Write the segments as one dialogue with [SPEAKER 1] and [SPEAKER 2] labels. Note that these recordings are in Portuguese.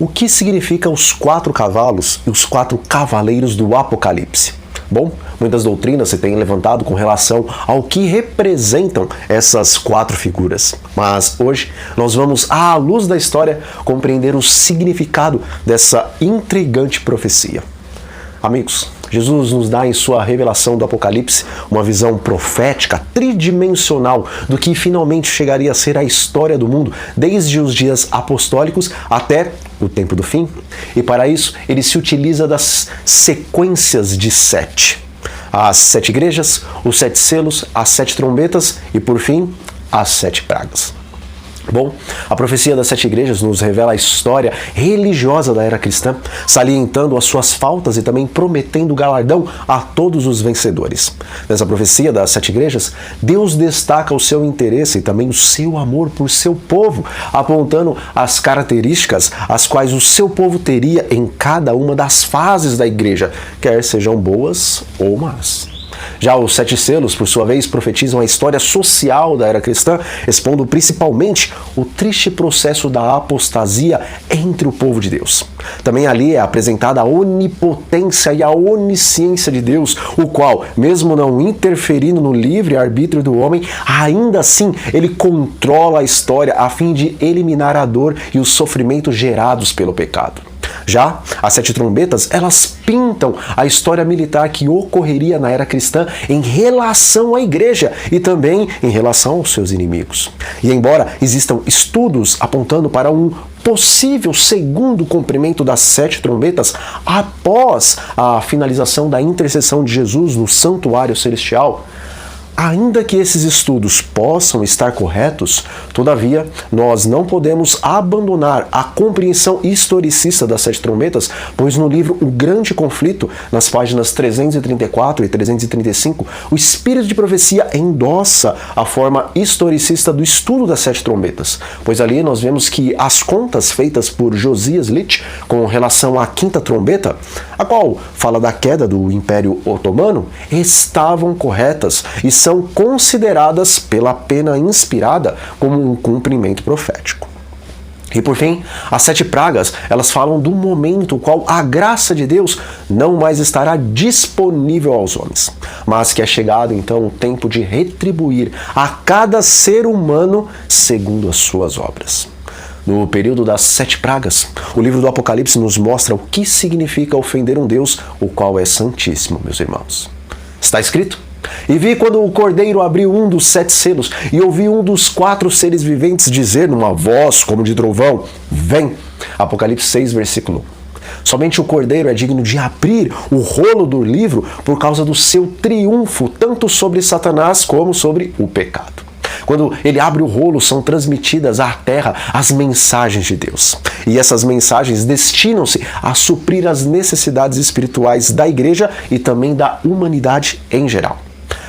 [SPEAKER 1] O que significa os 4 cavalos e os 4 cavaleiros do Apocalipse? Bom, muitas doutrinas se têm levantado com relação ao que representam essas 4 figuras. Mas hoje nós vamos, à luz da história, compreender o significado dessa intrigante profecia. Amigos, Jesus nos dá em sua revelação do Apocalipse uma visão profética, tridimensional do que finalmente chegaria a ser a história do mundo, desde os dias apostólicos até o tempo do fim. E para isso, ele se utiliza das sequências de 7. As 7 igrejas, os 7 selos, as 7 trombetas e, por fim, as 7 pragas. Bom, a profecia das 7 igrejas nos revela a história religiosa da era cristã, salientando as suas faltas e também prometendo galardão a todos os vencedores. Nessa profecia das 7 igrejas, Deus destaca o seu interesse e também o seu amor por seu povo, apontando as características as quais o seu povo teria em cada uma das fases da igreja, quer sejam boas ou más. Já os 7 selos, por sua vez, profetizam a história social da era cristã, expondo principalmente o triste processo da apostasia entre o povo de Deus. Também ali é apresentada a onipotência e a onisciência de Deus, o qual, mesmo não interferindo no livre-arbítrio do homem, ainda assim ele controla a história a fim de eliminar a dor e os sofrimentos gerados pelo pecado. Já as 7 trombetas, elas pintam a história militar que ocorreria na era cristã em relação à igreja e também em relação aos seus inimigos. E embora existam estudos apontando para um possível segundo cumprimento das 7 trombetas após a finalização da intercessão de Jesus no santuário celestial, ainda que esses estudos possam estar corretos, todavia, nós não podemos abandonar a compreensão historicista das 7 trombetas, pois no livro O Grande Conflito, nas páginas 334 e 335, o Espírito de Profecia endossa a forma historicista do estudo das 7 trombetas, pois ali nós vemos que as contas feitas por Josias Litch com relação à 5ª trombeta, a qual fala da queda do Império Otomano, estavam corretas e são consideradas pela pena inspirada como um cumprimento profético. E por fim, as 7 pragas, elas falam do momento qual a graça de Deus não mais estará disponível aos homens, mas que é chegado então o tempo de retribuir a cada ser humano segundo as suas obras. No período das 7 pragas, o livro do Apocalipse nos mostra o que significa ofender um Deus, o qual é santíssimo, meus irmãos. Está escrito: "E vi quando o Cordeiro abriu um dos 7 selos, e ouvi um dos 4 seres viventes dizer numa voz como de trovão: Vem!" Apocalipse 6, versículo 1. Somente o Cordeiro é digno de abrir o rolo do livro por causa do seu triunfo, tanto sobre Satanás como sobre o pecado. Quando ele abre o rolo, são transmitidas à terra as mensagens de Deus. E essas mensagens destinam-se a suprir as necessidades espirituais da igreja e também da humanidade em geral.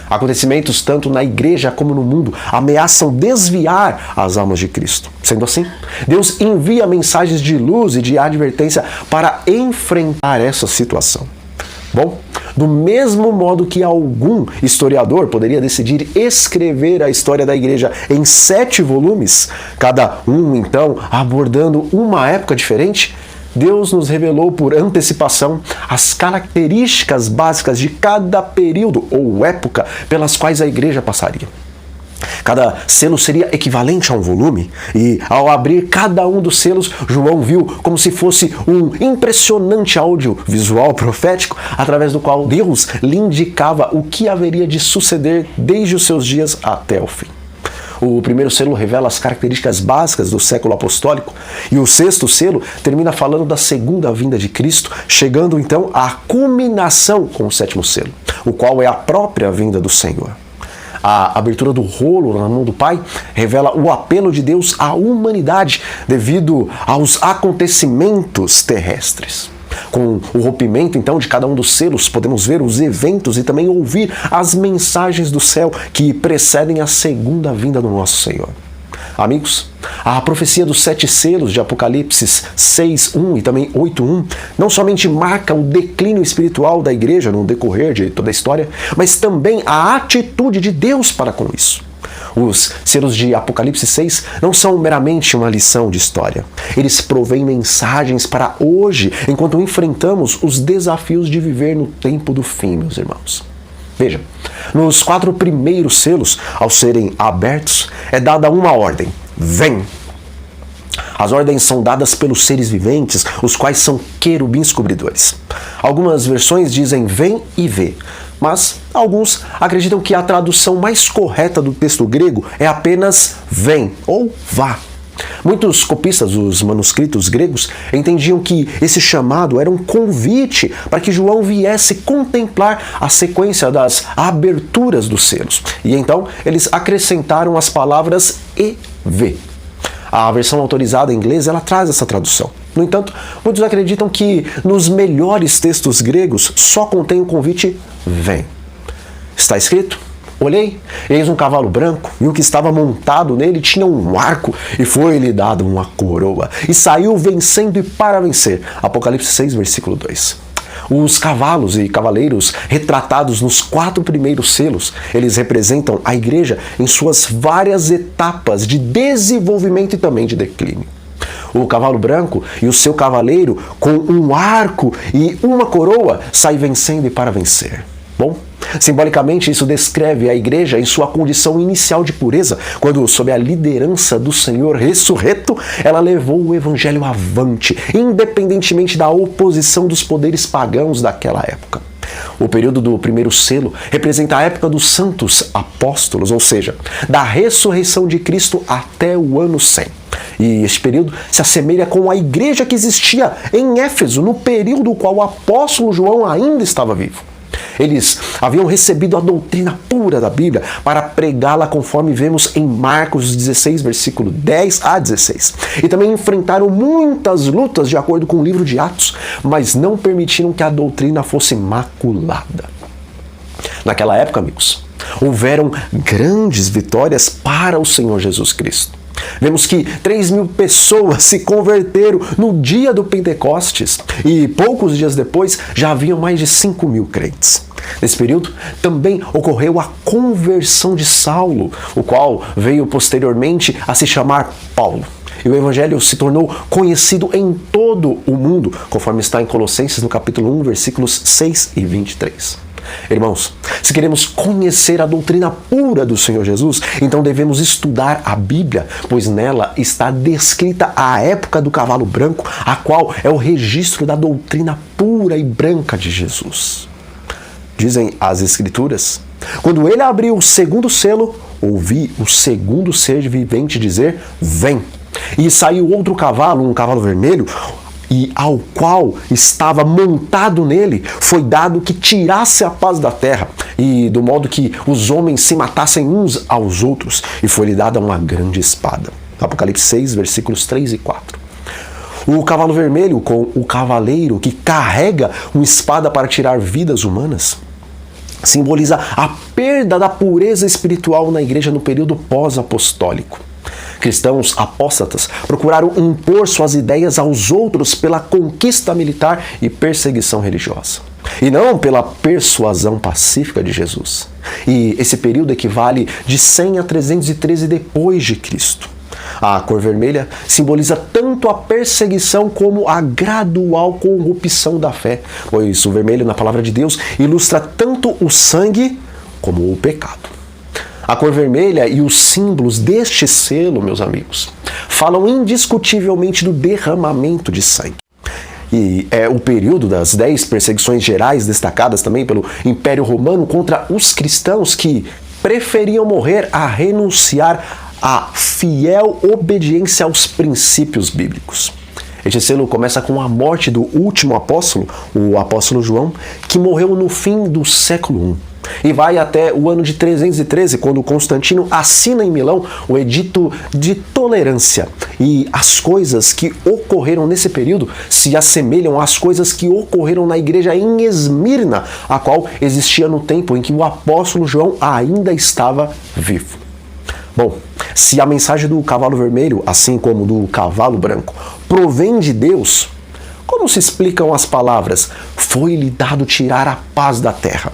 [SPEAKER 1] Acontecimentos tanto na igreja como no mundo ameaçam desviar as almas de Cristo. Sendo assim, Deus envia mensagens de luz e de advertência para enfrentar essa situação. Bom, do mesmo modo que algum historiador poderia decidir escrever a história da igreja em 7 volumes, cada um então abordando uma época diferente, Deus nos revelou por antecipação as características básicas de cada período ou época pelas quais a igreja passaria. Cada selo seria equivalente a um volume, e ao abrir cada um dos selos, João viu como se fosse um impressionante audiovisual profético, através do qual Deus lhe indicava o que haveria de suceder desde os seus dias até o fim. O primeiro selo revela as características básicas do século apostólico, e o 6º selo termina falando da segunda vinda de Cristo, chegando então à culminação com o 7º selo, o qual é a própria vinda do Senhor. A abertura do rolo na mão do Pai revela o apelo de Deus à humanidade devido aos acontecimentos terrestres. Com o rompimento, então, de cada um dos selos, podemos ver os eventos e também ouvir as mensagens do céu que precedem a segunda vinda do nosso Senhor. Amigos, a profecia dos 7 selos de Apocalipse 6:1 e também 8:1 não somente marca o declínio espiritual da igreja no decorrer de toda a história, mas também a atitude de Deus para com isso. Os selos de Apocalipse 6 não são meramente uma lição de história. Eles provêm mensagens para hoje, enquanto enfrentamos os desafios de viver no tempo do fim, meus irmãos. Veja, nos 4 primeiros selos, ao serem abertos, é dada uma ordem: vem! As ordens são dadas pelos seres viventes, os quais são querubins cobridores. Algumas versões dizem vem e vê, mas alguns acreditam que a tradução mais correta do texto grego é apenas vem ou vá. Muitos copistas dos manuscritos gregos entendiam que esse chamado era um convite para que João viesse contemplar a sequência das aberturas dos selos. E então eles acrescentaram as palavras e vê. A versão autorizada em inglês, ela traz essa tradução. No entanto, muitos acreditam que nos melhores textos gregos só contém o convite vem. Está escrito: olhei, eis um cavalo branco, e o que estava montado nele tinha um arco, e foi-lhe dado uma coroa, e saiu vencendo e para vencer. Apocalipse 6, versículo 2. Os cavalos e cavaleiros retratados nos 4 primeiros selos, eles representam a igreja em suas várias etapas de desenvolvimento e também de declínio. O cavalo branco e o seu cavaleiro, com um arco e uma coroa, sai vencendo e para vencer. Bom, simbolicamente isso descreve a igreja em sua condição inicial de pureza, quando, sob a liderança do Senhor ressurreto, ela levou o evangelho avante, independentemente da oposição dos poderes pagãos daquela época. O período do primeiro selo representa a época dos santos apóstolos, ou seja, da ressurreição de Cristo até o ano 100. E este período se assemelha com a igreja que existia em Éfeso, no período no qual o apóstolo João ainda estava vivo. Eles haviam recebido a doutrina pura da Bíblia para pregá-la, conforme vemos em Marcos 16, versículo 10 a 16. E também enfrentaram muitas lutas, de acordo com o livro de Atos, mas não permitiram que a doutrina fosse maculada. Naquela época, amigos, houveram grandes vitórias para o Senhor Jesus Cristo. Vemos que 3.000 pessoas se converteram no dia do Pentecostes e poucos dias depois já haviam mais de 5.000 crentes. Nesse período também ocorreu a conversão de Saulo, o qual veio posteriormente a se chamar Paulo. E o evangelho se tornou conhecido em todo o mundo, conforme está em Colossenses no capítulo 1, versículos 6 e 23. Irmãos, se queremos conhecer a doutrina pura do Senhor Jesus, então devemos estudar a Bíblia, pois nela está descrita a época do cavalo branco, a qual é o registro da doutrina pura e branca de Jesus. Dizem as Escrituras: quando ele abriu o segundo selo, ouvi o segundo ser vivente dizer: vem! E saiu outro cavalo, um cavalo vermelho, e ao qual estava montado nele, foi dado que tirasse a paz da terra, e do modo que os homens se matassem uns aos outros, e foi-lhe dada uma grande espada. Apocalipse 6, versículos 3 e 4. O cavalo vermelho com o cavaleiro que carrega uma espada para tirar vidas humanas simboliza a perda da pureza espiritual na igreja no período pós-apostólico. Cristãos apóstatas procuraram impor suas ideias aos outros pela conquista militar e perseguição religiosa, e não pela persuasão pacífica de Jesus. E esse período equivale de 100 a 313 depois de Cristo. A cor vermelha simboliza tanto a perseguição como a gradual corrupção da fé, pois o vermelho na palavra de Deus ilustra tanto o sangue como o pecado. A cor vermelha e os símbolos deste selo, meus amigos, falam indiscutivelmente do derramamento de sangue. E é o período das 10 perseguições gerais destacadas também pelo Império Romano contra os cristãos que preferiam morrer a renunciar à fiel obediência aos princípios bíblicos. Este selo começa com a morte do último apóstolo, o apóstolo João, que morreu no fim do século I. E vai até o ano de 313, quando Constantino assina em Milão o Edito de Tolerância. E as coisas que ocorreram nesse período se assemelham às coisas que ocorreram na igreja em Esmirna, a qual existia no tempo em que o apóstolo João ainda estava vivo. Bom, se a mensagem do cavalo vermelho, assim como do cavalo branco, provém de Deus, como se explicam as palavras: foi-lhe dado tirar a paz da terra?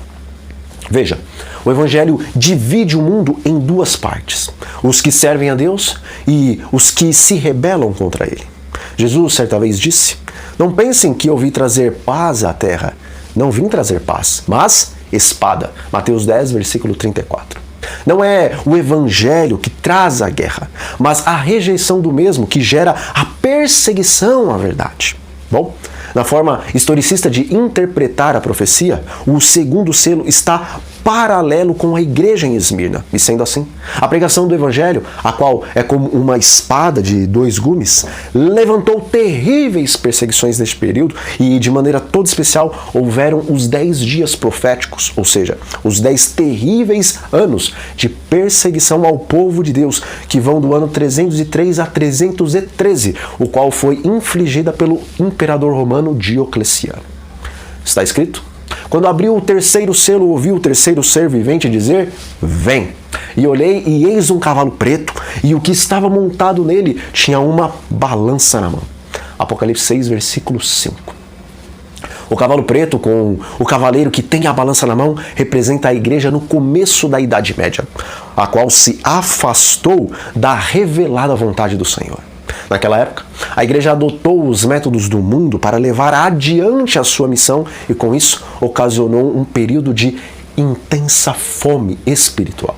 [SPEAKER 1] Veja, o Evangelho divide o mundo em duas partes: os que servem a Deus e os que se rebelam contra Ele. Jesus certa vez disse: não pensem que eu vim trazer paz à terra. Não vim trazer paz, mas espada. Mateus 10, versículo 34. Não é o Evangelho que traz a guerra, mas a rejeição do mesmo que gera a perseguição à verdade. Bom, na forma historicista de interpretar a profecia, o segundo selo está paralelo com a igreja em Esmirna. E sendo assim, a pregação do Evangelho, a qual é como uma espada de dois gumes, levantou terríveis perseguições neste período e, de maneira toda especial, houveram os 10 dias proféticos, ou seja, os 10 terríveis anos de perseguição ao povo de Deus, que vão do ano 303 a 313, o qual foi infligida pelo imperador romano Diocleciano. Está escrito: quando abriu o terceiro selo, ouvi o terceiro ser vivente dizer: vem! E olhei, e eis um cavalo preto, e o que estava montado nele tinha uma balança na mão. Apocalipse 6, versículo 5. O cavalo preto, com o cavaleiro que tem a balança na mão, representa a igreja no começo da Idade Média, a qual se afastou da revelada vontade do Senhor. Naquela época, a igreja adotou os métodos do mundo para levar adiante a sua missão e, com isso, ocasionou um período de intensa fome espiritual.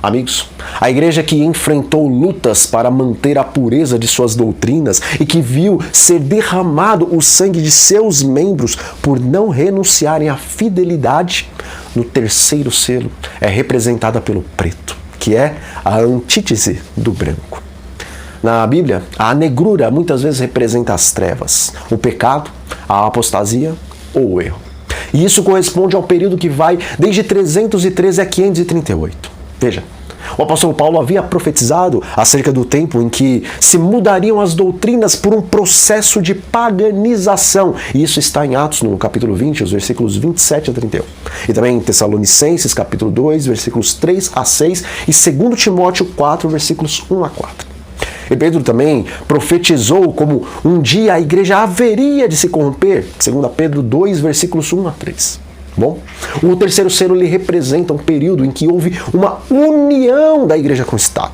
[SPEAKER 1] Amigos, a igreja que enfrentou lutas para manter a pureza de suas doutrinas e que viu ser derramado o sangue de seus membros por não renunciarem à fidelidade, no terceiro selo é representada pelo preto, que é a antítese do branco. Na Bíblia, a negrura muitas vezes representa as trevas, o pecado, a apostasia ou o erro. E isso corresponde ao período que vai desde 313 a 538. Veja, o apóstolo Paulo havia profetizado acerca do tempo em que se mudariam as doutrinas por um processo de paganização. E isso está em Atos, no capítulo 20, os versículos 27 a 31. E também em Tessalonicenses, capítulo 2, versículos 3 a 6 e 2 Timóteo 4, versículos 1 a 4. E Pedro também profetizou como um dia a igreja haveria de se corromper, 2 Pedro 2, versículos 1 a 3. Bom, o terceiro selo lhe representa um período em que houve uma união da igreja com o Estado.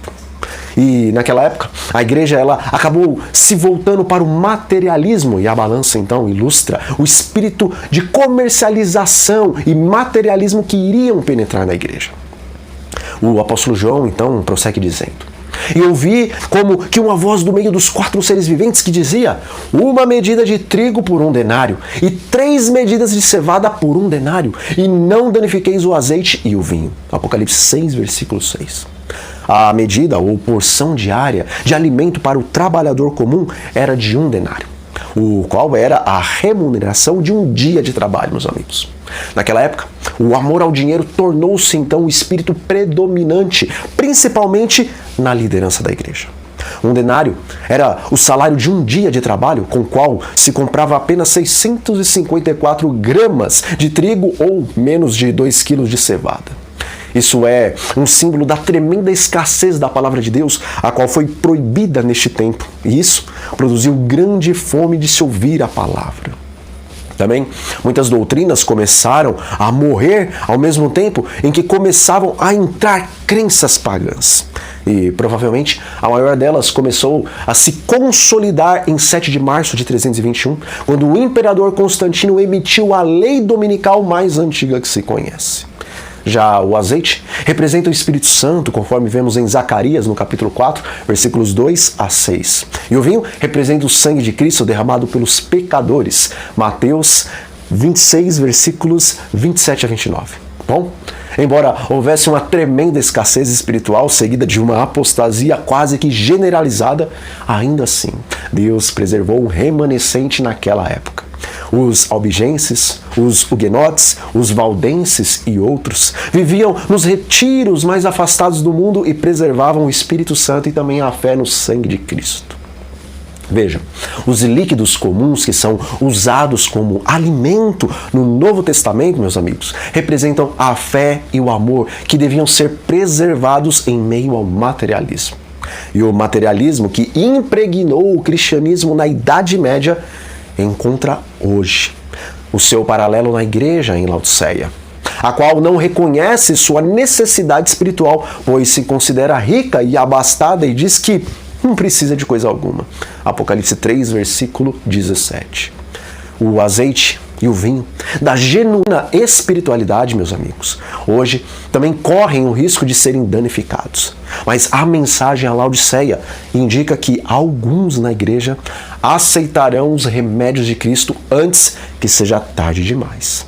[SPEAKER 1] E naquela época, a igreja ela acabou se voltando para o materialismo, e a balança então ilustra o espírito de comercialização e materialismo que iriam penetrar na igreja. O apóstolo João então prossegue dizendo: e ouvi como que uma voz do meio dos 4 seres viventes que dizia: uma medida de trigo por 1 denário, e 3 medidas de cevada por 1 denário, e não danifiqueis o azeite e o vinho. Apocalipse 6, versículo 6. A medida ou porção diária de alimento para o trabalhador comum era de 1 denário, o qual era a remuneração de um dia de trabalho, meus amigos. Naquela época, o amor ao dinheiro tornou-se então o espírito predominante, principalmente na liderança da igreja. 1 denário era o salário de um dia de trabalho, com o qual se comprava apenas 654 gramas de trigo ou menos de 2 quilos de cevada. Isso é um símbolo da tremenda escassez da palavra de Deus, a qual foi proibida neste tempo. E isso produziu grande fome de se ouvir a palavra. Também, muitas doutrinas começaram a morrer ao mesmo tempo em que começavam a entrar crenças pagãs. E provavelmente a maior delas começou a se consolidar em 7 de março de 321, quando o imperador Constantino emitiu a lei dominical mais antiga que se conhece. Já o azeite representa o Espírito Santo, conforme vemos em Zacarias, no capítulo 4, versículos 2 a 6. E o vinho representa o sangue de Cristo derramado pelos pecadores, Mateus 26, versículos 27 a 29. Bom, embora houvesse uma tremenda escassez espiritual seguida de uma apostasia quase que generalizada, ainda assim, Deus preservou um remanescente naquela época. Os albigenses, os huguenotes, os valdenses e outros viviam nos retiros mais afastados do mundo e preservavam o Espírito Santo e também a fé no sangue de Cristo. Vejam, os líquidos comuns que são usados como alimento no Novo Testamento, meus amigos, representam a fé e o amor que deviam ser preservados em meio ao materialismo. E o materialismo que impregnou o cristianismo na Idade Média encontra hoje o seu paralelo na igreja em Laodiceia. a qual não reconhece sua necessidade espiritual, pois se considera rica e abastada e diz que não precisa de coisa alguma. Apocalipse 3, versículo 17. O azeite e o vinho da genuína espiritualidade, meus amigos, hoje também correm o risco de serem danificados. Mas a mensagem à Laodiceia indica que alguns na igreja aceitarão os remédios de Cristo antes que seja tarde demais.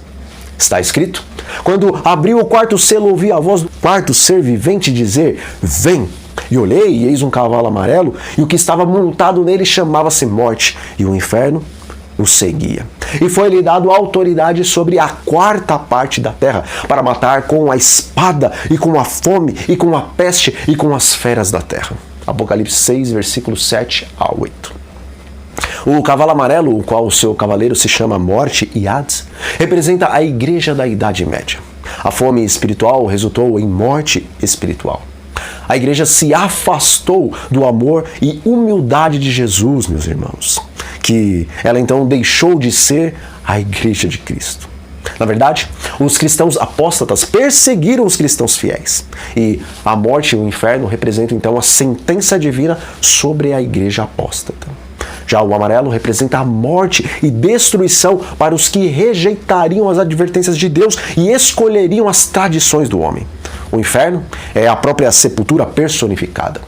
[SPEAKER 1] Está escrito: quando abriu o quarto selo, ouvi a voz do quarto ser vivente dizer: vem! E olhei, e eis um cavalo amarelo, e o que estava montado nele chamava-se Morte, e o inferno o seguia. E foi-lhe dado autoridade sobre a quarta parte da terra, para matar com a espada, e com a fome, e com a peste, e com as feras da terra. Apocalipse 6, versículos 7 a 8. O cavalo amarelo, o qual o seu cavaleiro se chama Morte e Hades, representa a igreja da Idade Média. A fome espiritual resultou em morte espiritual. A igreja se afastou do amor e humildade de Jesus, meus irmãos, que ela então deixou de ser a igreja de Cristo. Na verdade, os cristãos apóstatas perseguiram os cristãos fiéis, e a morte e o inferno representam então a sentença divina sobre a igreja apóstata. Já o amarelo representa a morte e destruição para os que rejeitariam as advertências de Deus e escolheriam as tradições do homem. O inferno é a própria sepultura personificada.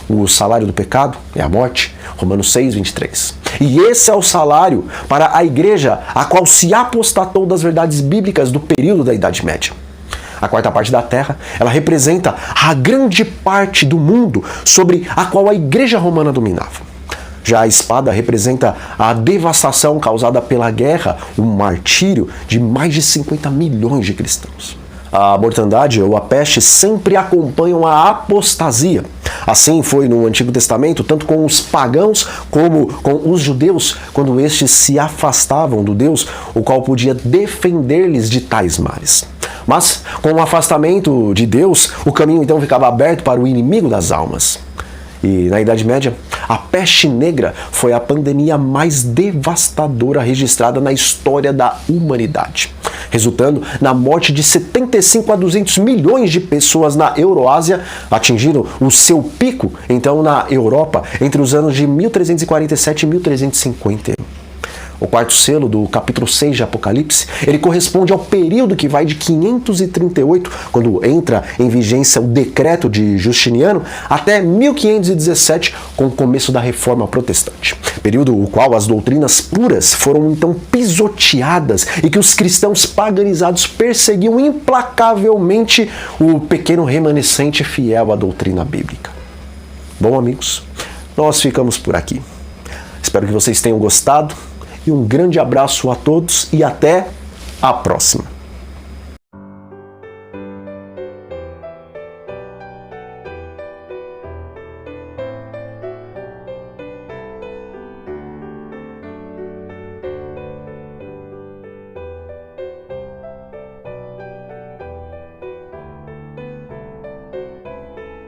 [SPEAKER 1] O salário do pecado é a morte, Romanos 6, 23. E esse é o salário para a igreja a qual se apostatou das verdades bíblicas do período da Idade Média. A quarta parte da terra, ela representa a grande parte do mundo sobre a qual a igreja romana dominava. Já a espada representa a devastação causada pela guerra, o martírio de mais de 50 milhões de cristãos. A mortandade ou a peste sempre acompanham a apostasia. Assim foi no Antigo Testamento, tanto com os pagãos como com os judeus, quando estes se afastavam do Deus, o qual podia defender-lhes de tais males. Mas, com o afastamento de Deus, o caminho então ficava aberto para o inimigo das almas. E na Idade Média, a peste negra foi a pandemia mais devastadora registrada na história da humanidade, resultando na morte de 75 a 200 milhões de pessoas na Euroásia, atingindo o seu pico, então, na Europa, entre os anos de 1347 e 1351. O quarto selo do capítulo 6 de Apocalipse, ele corresponde ao período que vai de 538, quando entra em vigência o decreto de Justiniano, até 1517, com o começo da Reforma Protestante. Período o qual as doutrinas puras foram então pisoteadas e que os cristãos paganizados perseguiam implacavelmente o pequeno remanescente fiel à doutrina bíblica. Bom, amigos, nós ficamos por aqui. Espero que vocês tenham gostado. E um grande abraço a todos e até a próxima.